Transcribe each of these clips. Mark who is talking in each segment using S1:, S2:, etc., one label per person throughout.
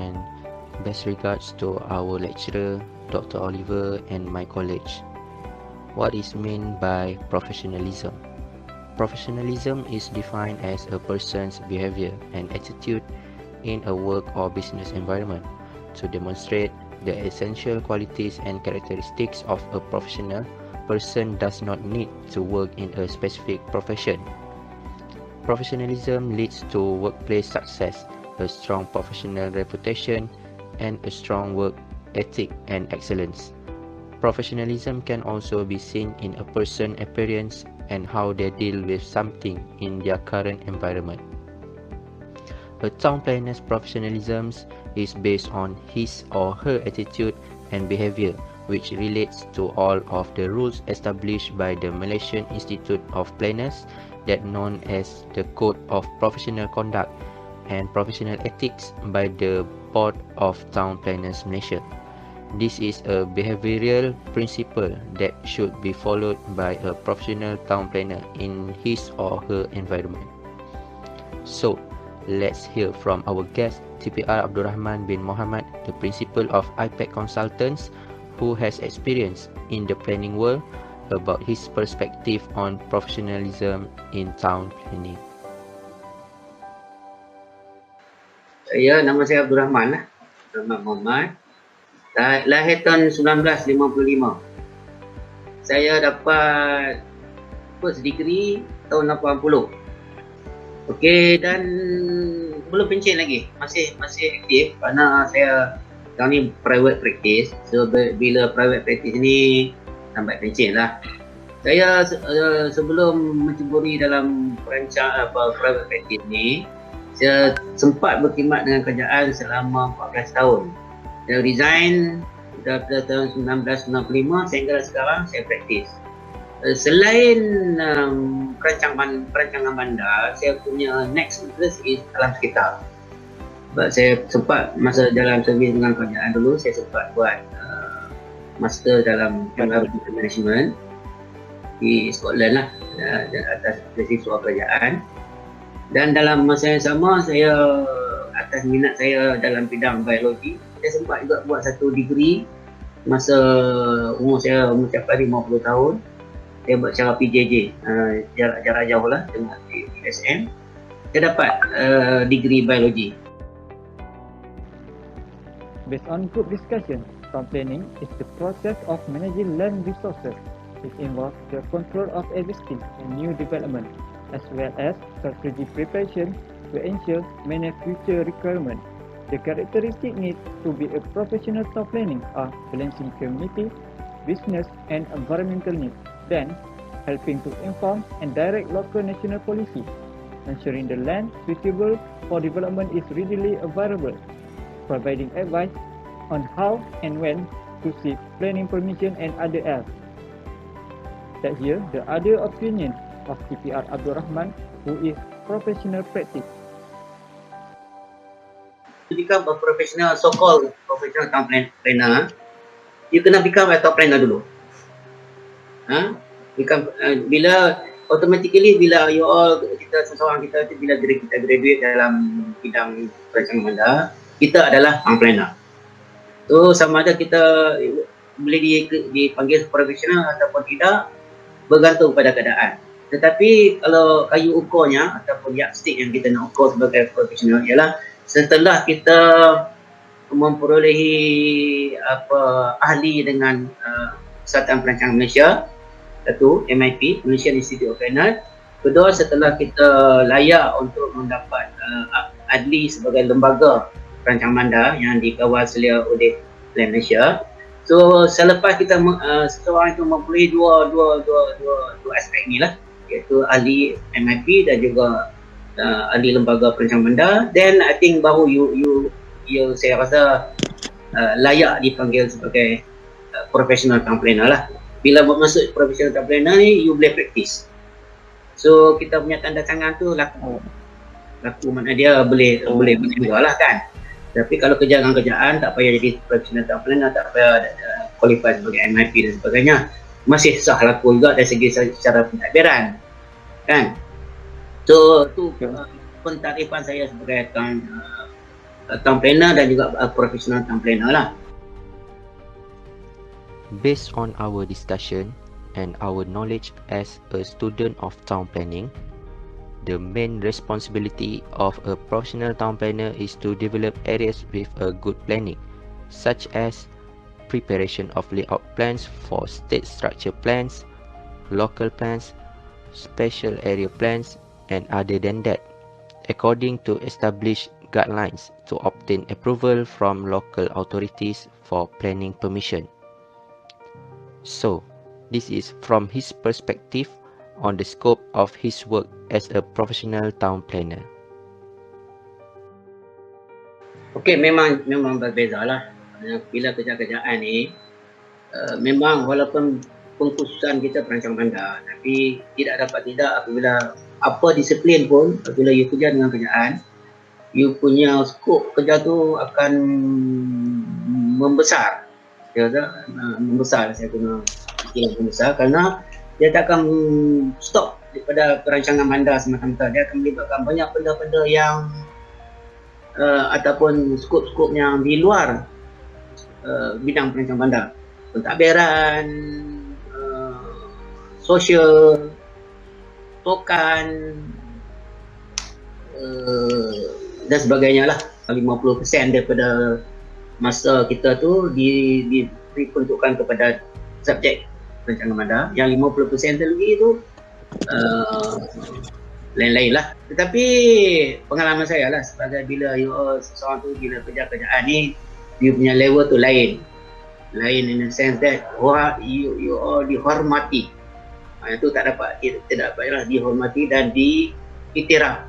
S1: and best regards to our lecturer, Dr. Oliver, and my college. What is meant by professionalism? Professionalism is defined as a person's behavior and attitude in a work or business environment. To demonstrate the essential qualities and characteristics of a professional person does not need to work in a specific profession. Professionalism leads to workplace success, a strong professional reputation, and a strong work ethic and excellence. Professionalism can also be seen in a person's appearance and how they deal with something in their current environment. A town planner's professionalism is based on his or her attitude and behavior, which relates to all of the rules established by the Malaysian Institute of Planners, that known as the Code of Professional Conduct, and professional ethics by the Board of Town Planners Malaysia. This is a behavioral principle that should be followed by a professional town planner in his or her environment. So, let's hear from our guest, TPR Abdul Rahman bin Mohamad, the principal of IPAC Consultants, who has experience in the planning world, about his perspective on professionalism in town planning.
S2: Nama saya Abdul Rahman Rahman Muhammad. Lahir tahun 1955. Saya dapat first degree tahun 80. Okey, dan belum pencen lagi. Masih aktif kerana saya sekarang ni private practice. So bila private practice ni sampai pencen lah. Saya sebelum menceburi dalam perancang private practice ni, saya sempat berkhidmat dengan kerajaan selama 14 tahun. Saya resign pada tahun 1995 sehingga sekarang saya praktis. Selain perancangan bandar, saya punya next interest is alam sekitar. Sebab saya sempat masa dalam servis dengan kerajaan dulu, saya sempat buat master dalam environmental management di Scotland lah, atas beasiswa kerajaan. Dan dalam masa yang sama, saya atas minat saya dalam bidang biologi, saya sempat juga buat satu degree masa umur capai 50 tahun. Saya buat cara PJJ, jarak jauh lah dengan USM. Saya dapat degree biologi.
S3: Based on group discussion, town planning is the process of managing land resources. It involves the control of existing and new development, as well as strategic preparation to ensure many future requirements. The characteristic need to be a professional town planning are balancing community, business and environmental needs, then helping to inform and direct local national policy, ensuring the land suitable for development is readily available, providing advice on how and when to seek planning permission and other else. That here the other opinion of TPR Abdul Rahman, who is professional practice.
S2: To become a professional, so-called professional town planner, you kena become a town planner dulu. Bila automatically bila seseorang kita bila kita graduate dalam bidang perancangan bandar, kita adalah town planner. So sama ada kita boleh dipanggil profesional ataupun tidak, bergantung pada keadaan. Tetapi kalau kayu ukurnya ataupun yardstick yang kita nak ukur sebagai profesional ialah setelah kita memperolehi ahli dengan Persatuan Perancangan Malaysia, satu MIP, Malaysian Institute of Planners. Kedua, setelah kita layak untuk mendapat adli sebagai lembaga perancang bandar yang dikawal selia oleh Plan Malaysia. So selepas kita seseorang itu mempunyai dua aspek ni lah, iaitu ahli MIP dan juga ahli lembaga perancang bandar, then I think baru you saya rasa layak dipanggil sebagai professional town planner lah. Bila masuk professional town planner ni, you boleh practice. So kita punya tanda tangan tu laku makna dia boleh juga lah kan. Tapi kalau kerja dengan kerjaan, tak payah jadi professional town planner, tak payah qualify sebagai MIP dan sebagainya, masih sah laku juga dari segi secara pentadbiran kan. So tu pentarifan saya sebagai town planner dan juga professional town planner lah.
S1: Based on our discussion and our knowledge as a student of town planning, the main responsibility of a professional town planner is to develop areas with a good planning, such as preparation of layout plans for state structure plans, local plans, special area plans, and other than that, according to established guidelines to obtain approval from local authorities for planning permission. So, this is from his perspective on the scope of his work as a professional town planner.
S2: Okey, memang berbezalah. Bila kerja-kerjaan ni memang walaupun pengkhususan kita perancang bandar, tapi tidak dapat tidak apabila apa disiplin pun, apabila you kerja dengan kerjaan, you punya skop kerja tu akan membesar. Membesar, saya guna istilah membesar, kerana dia tak akan stop daripada perancangan bandar semata-mata. Dia akan melibatkan banyak benda-benda yang ataupun skop-skop yang di luar bidang perancang bandar, pentadbiran, sosial, tokan dan sebagainya lah. 50% daripada masa kita tu diperuntukkan kepada subjek perancangan bandar. Yang 50% lagi tu lain-lain lah. Tetapi pengalaman saya lah, sebagai bila seseorang tu bila kerja-kerjaan ni, dia punya level tu lain in the sense that you are dihormati. Itu tidak dapatlah dihormati dan diiktiraf.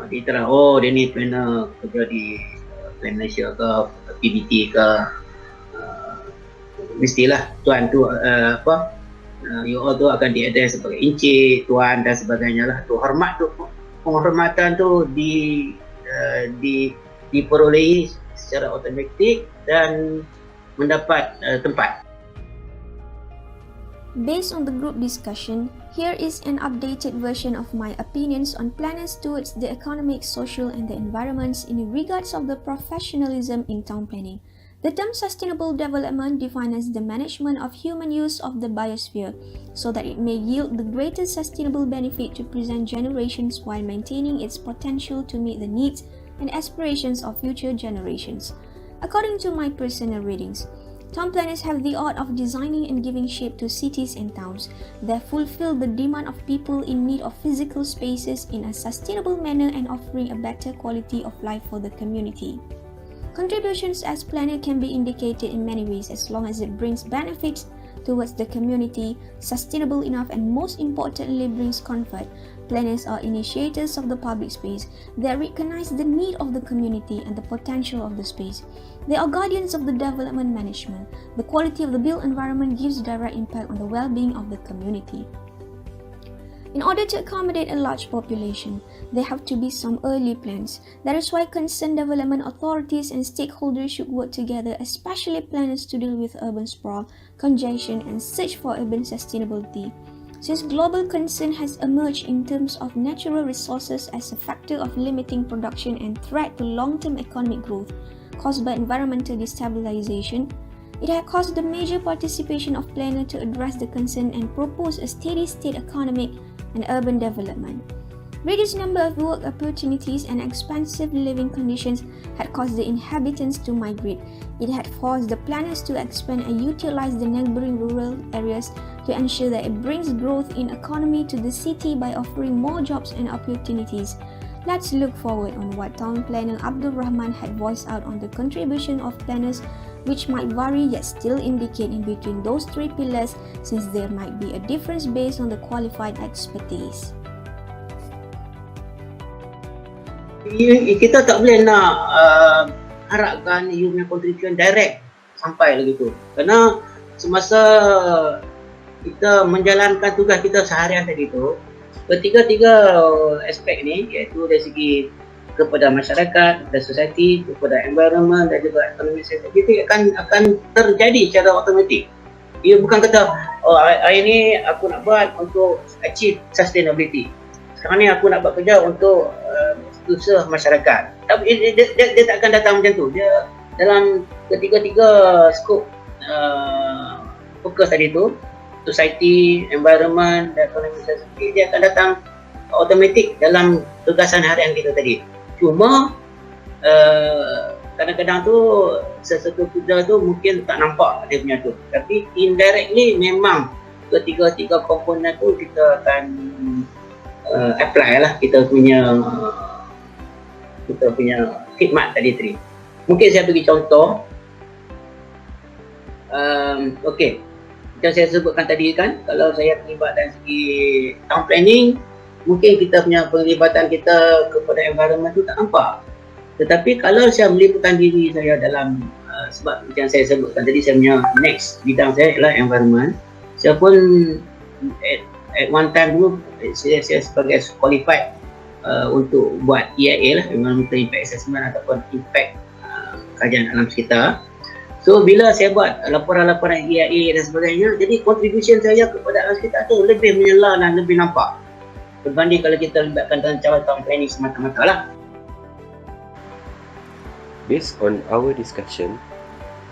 S2: Diiktiraf, oh dia ni planner kerja di Plan Malaysia ke PBT ke, mestilah tuan tu you all tu akan di-address sebagai encik, tuan dan sebagainya lah. Tu hormat tu, penghormatan tu diperolehi secara automatik dan mendapat tempat.
S4: Based on the group discussion, here is an updated version of my opinions on planners towards the economic, social and the environments in regards of the professionalism in town planning. The term sustainable development defines the management of human use of the biosphere so that it may yield the greatest sustainable benefit to present generations while maintaining its potential to meet the needs and aspirations of future generations. According to my personal readings, town planners have the art of designing and giving shape to cities and towns that fulfill the demand of people in need of physical spaces in a sustainable manner and offering a better quality of life for the community. Contributions as planner can be indicated in many ways as long as it brings benefits towards the community, sustainable enough and most importantly brings comfort. Planners are initiators of the public space. They recognize the need of the community and the potential of the space. They are guardians of the development management. The quality of the built environment gives direct impact on the well-being of the community. In order to accommodate a large population, there have to be some early plans. That is why concerned development authorities and stakeholders should work together, especially planners, to deal with urban sprawl, congestion, and search for urban sustainability. Since global concern has emerged in terms of natural resources as a factor of limiting production and threat to long-term economic growth caused by environmental destabilization, it has caused the major participation of planners to address the concern and propose a steady-state economic and urban development. Reduced number of work opportunities and expensive living conditions had caused the inhabitants to migrate. It had forced the planners to expand and utilize the neighboring rural areas to ensure that it brings growth in economy to the city by offering more jobs and opportunities. Let's look forward on what town planner Abdul Rahman had voiced out on the contribution of planners, which might vary yet still indicate in between those three pillars, since there might be a difference based on the qualified expertise.
S2: Kita tak boleh nak harapkan you punya contribution direct sampai lagi tu, kerana semasa kita menjalankan tugas kita seharian tadi tu, ketiga-tiga aspek ni, iaitu dari segi kepada masyarakat dan society, kepada environment dan juga ekonomi sektor kita akan terjadi secara automatik. Ia bukan kata, oh hari ni aku nak buat untuk achieve sustainability, sekarang ni aku nak buat kerja untuk usaha masyarakat. Tapi dia tak akan datang macam tu. Dia dalam ketiga-tiga skop fokus tadi tu, society, environment dan economic society, dia akan datang automatik dalam tugasan harian kita tadi. Cuma kadang-kadang tu sesuatu kerja tu mungkin tak nampak dia punya tu. Tapi indirectly memang ketiga-tiga komponen tu kita akan apply lah kita punya khidmat tadi. Mungkin saya bagi contoh. Okey, macam saya sebutkan tadi kan, kalau saya terlibat dari segi town planning, mungkin kita punya penglibatan kita kepada environment tu tak nampak. Tetapi kalau saya melibatkan diri saya dalam sebab macam saya sebutkan tadi, saya punya next bidang saya adalah environment. Saya pun at one time dulu saya sebagai qualified untuk buat EIA lah, Environmental Impact Assessment ataupun Impact kajian alam sekitar. So bila saya buat laporan-laporan EIA dan sebagainya, jadi contribution saya kepada alam sekitar tu lebih menyala dan lebih nampak berbanding kalau kita libatkan dalam cara town planning semata-mata lah.
S5: Based on our discussion,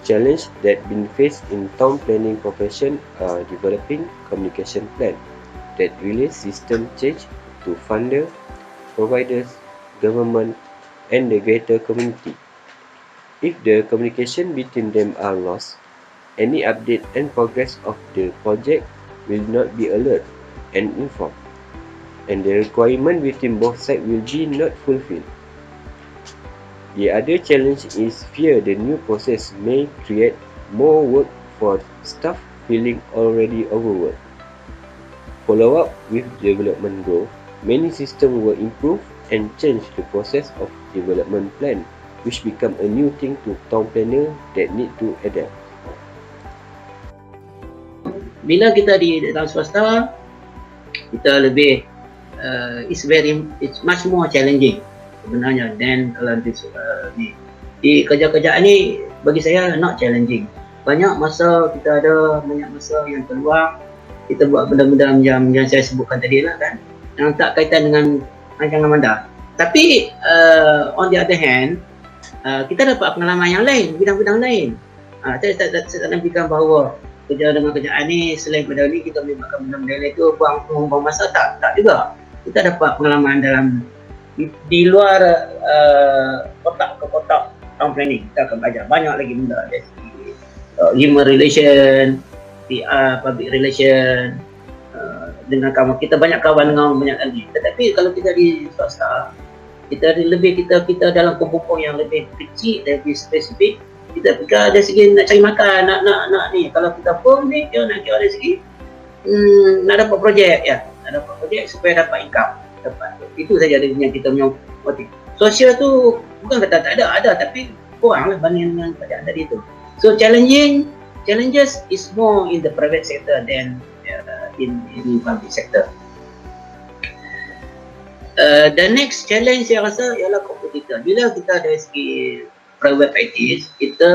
S5: challenge that been faced in town planning profession are developing communication plan that relays system change to funder, providers, government and the greater community. If the communication between them are lost, any update and progress of the project will not be alert and informed, and the requirement between both sides will be not fulfilled. The other challenge is fear the new process may create more work for staff feeling already overworked. Follow up with development goal, many systems will improve and change the process of development plan, which become a new thing to town planner that need to adapt.
S2: Bila kita di dalam swasta, kita lebih it's much more challenging sebenarnya dan kalau di kerja-kerjaan ni bagi saya not challenging. Banyak masa kita ada, banyak masa yang terluang kita buat benda-benda yang saya sebutkan tadi lah kan, yang tak kaitan dengan rancangan mandar. Tapi on the other hand, kita dapat pengalaman yang lain, bidang-bidang lain. Saya tak nampikan bahawa kerja dengan kerjaan ni selain pada ni kita melibatkan benda-benda lain tu buang masa, tak juga. Kita dapat pengalaman dalam di luar kotak ke kotak town planning. Kita akan belajar banyak lagi benda dari segi human relation, PR, public relation, dengan kawan kita, banyak kawan dengan banyak lagi. Tetapi kalau kita di swasta, kita dalam kumpul yang lebih kecil, lebih spesifik. Kita dari segi nak cari makan, nak ni. Kalau kita pun ni, kita nak kira dari segi nak dapat projek ya, nak dapat projek supaya dapat income. Itu saja yang kita punya motif. Sosial tu bukan kata tak ada, tapi kurang lah banding dengan kerjaan tadi tu. So challenges is more in the private sector than in public sector. The next challenge saya rasa ialah kompetitor. Bila kita dari segi private practice, kita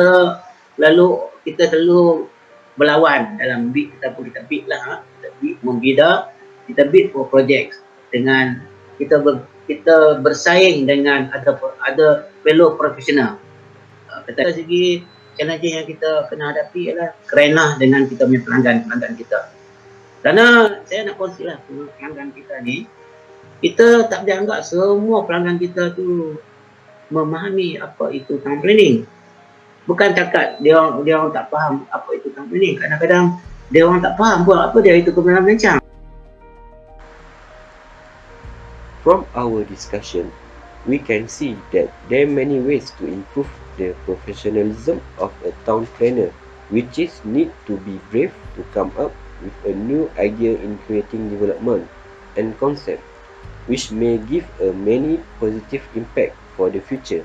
S2: selalu berlawan dalam bid. Kita bid lah, kita bid for projects dengan kita bersaing dengan ada fellow profesional. Dari segi challenge yang kita kena hadapi ialah kerenah dengan kita punya pelanggan kita. Kerana saya nak kongsi lah, pelanggan kita ni, kita tak boleh anggap semua pelanggan kita tu memahami apa itu town planning. Bukan cakap dia orang tak faham apa itu town planning. Kadang-kadang dia orang tak faham pun apa dia itu kebenaran merancang.
S5: From our discussion, we can see that there are many ways to improve the professionalism of a town planner, which is need to be brave to come up with a new idea in creating development and concept, which may give a many positive impact for the future.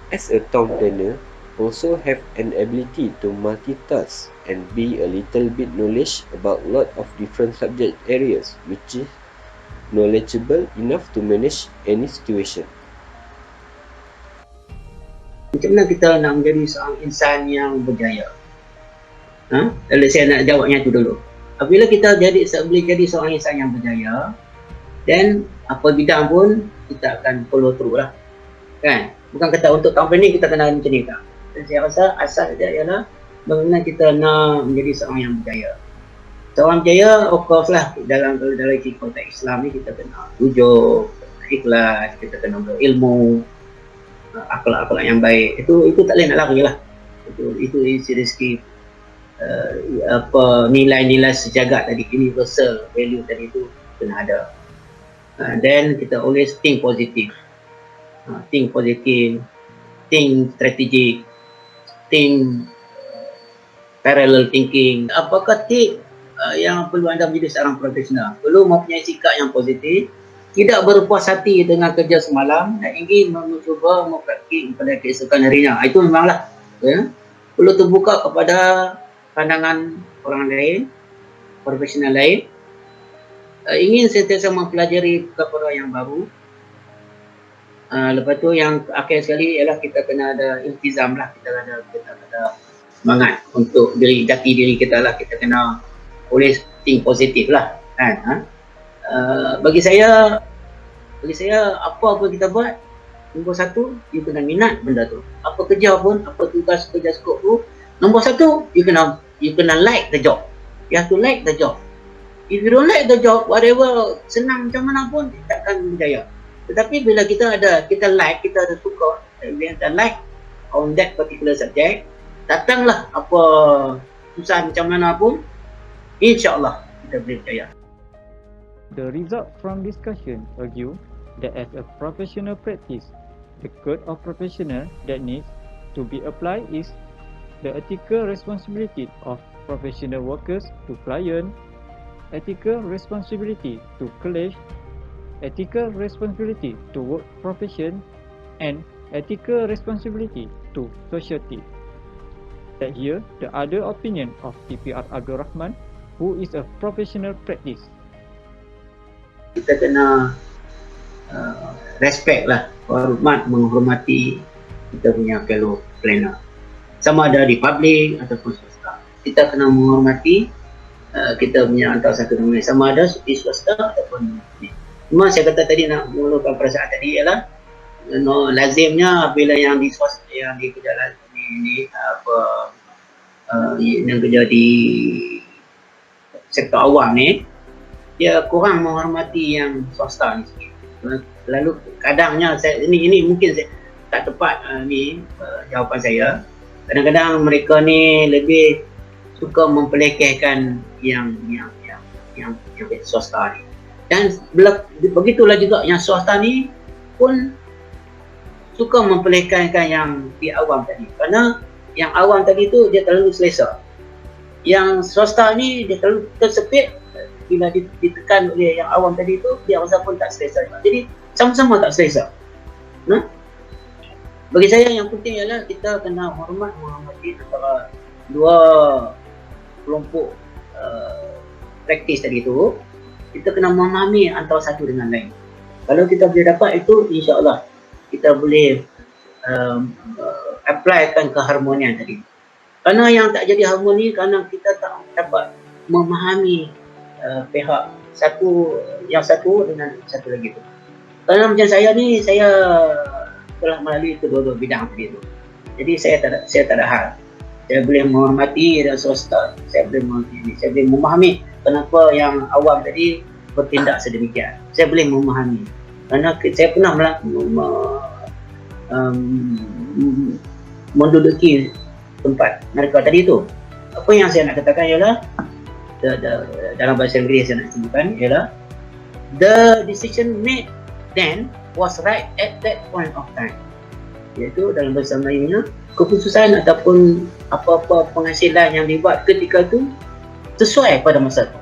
S5: As a town planner, also have an ability to multitask and be a little bit knowledge about lot of different subject areas, which is knowledgeable enough to manage any situation.
S2: Macam mana kita nak menjadi seorang insan yang berjaya? Kalau saya nak jawabnya tu dulu. Apabila kita boleh jadi seorang insan yang berjaya, dan apa bidang pun kita akan follow through lah, kan? Bukan kata untuk tahun planning kita kena macam ni tak. Dan saya rasa asas dia ialah bagaimana kita nak menjadi seorang yang berjaya. Seorang berjaya, of course lah, dalam konteks Islam ni kita kena jujur, ikhlas, kita kena berilmu, akhlak-akhlak yang baik. Itu tak boleh nak lari lah. Itu isi rezeki nilai-nilai sejagat tadi, universal value tadi itu kena ada. Then kita always think positive, think strategic, think parallel thinking. Apakah tip yang perlu anda menjadi seorang profesional? Perlu mempunyai sikap yang positif, tidak berpuas hati dengan kerja semalam dan ingin mencuba mempraktik pada keesokan harinya. Itu memanglah, ya. Perlu terbuka kepada pandangan orang lain, profesional lain. Ingin sentiasa mempelajari perkara yang baru. Lepas tu yang akhir sekali ialah kita kena ada iltizam lah, kita ada semangat untuk jati diri kita lah. Kita kena always think positif lah, kan? Bagi saya apa kita buat, nombor satu, you kena minat benda tu. Apa kerja pun, apa tugas kerja skop tu, nombor satu, you kena like the job. You have to like the job. If you don't like the job, whatever senang macam mana pun, kita akan berjaya. Tetapi bila kita ada suka, kita like on that particular subject, datanglah apa susah macam mana pun, insya-Allah kita boleh berjaya.
S3: The result from discussion argue that as a professional practice, the code of professional that needs to be applied is the ethical responsibility of professional workers to client, ethical responsibility to college, ethical responsibility to work profession, and ethical responsibility to society. That here, the other opinion of TPR Abdul Rahman, who is a professional practice.
S2: Kita kena respect lah, menghormati kita punya fellow planner, sama ada di public ataupun swasta. Kita kena menghormati kita punya antara satu dengan lain, sama ada di swasta ataupun ni. Cuma saya kata tadi, nak menguruskan perasaan tadi ialah lazimnya bila yang di swasta, yang di kerja yang kerja di sektor awam ni, dia kurang menghormati yang swasta ni sikit. Lalu kadangnya ini mungkin saya tak tepat jawapan saya. Kadang-kadang mereka ni lebih suka mempelekehkan yang swasta ni. Dan begitulah juga yang swasta ni pun suka mempelekehkan yang di awam tadi. Kerana yang awam tadi tu dia terlalu selesa. Yang swasta ni dia terlalu tersepit. Bila ditekan oleh yang awam tadi tu, dia rasa pun tak selesa. Jadi sama-sama tak selesa. Bagi saya yang penting ialah kita kena menghormati antara dua kelompok praktis tadi tu. Kita kena memahami antara satu dengan lain. Kalau kita boleh dapat itu, insya-Allah kita boleh applykan keharmonian tadi. Kerana yang tak jadi harmoni kerana kita tak dapat memahami pihak yang satu dengan satu lagi tu. Kerana macam saya ni, saya telah melalui kedua-dua bidang tadi tu. Jadi saya tak ada hal. Saya boleh menghormati dan swasta. Saya boleh memahami kenapa yang awam tadi bertindak sedemikian. Saya boleh memahami. Kerana saya pernah menduduki tempat mereka tadi tu. Apa yang saya nak katakan ialah, dalam bahasa Inggeris saya nak sebutkan ialah, the decision made then was right at that point of time. Iaitu dalam bahasa Melayunya, keputusan ataupun apa-apa penghasilan yang dibuat ketika itu sesuai pada masa itu.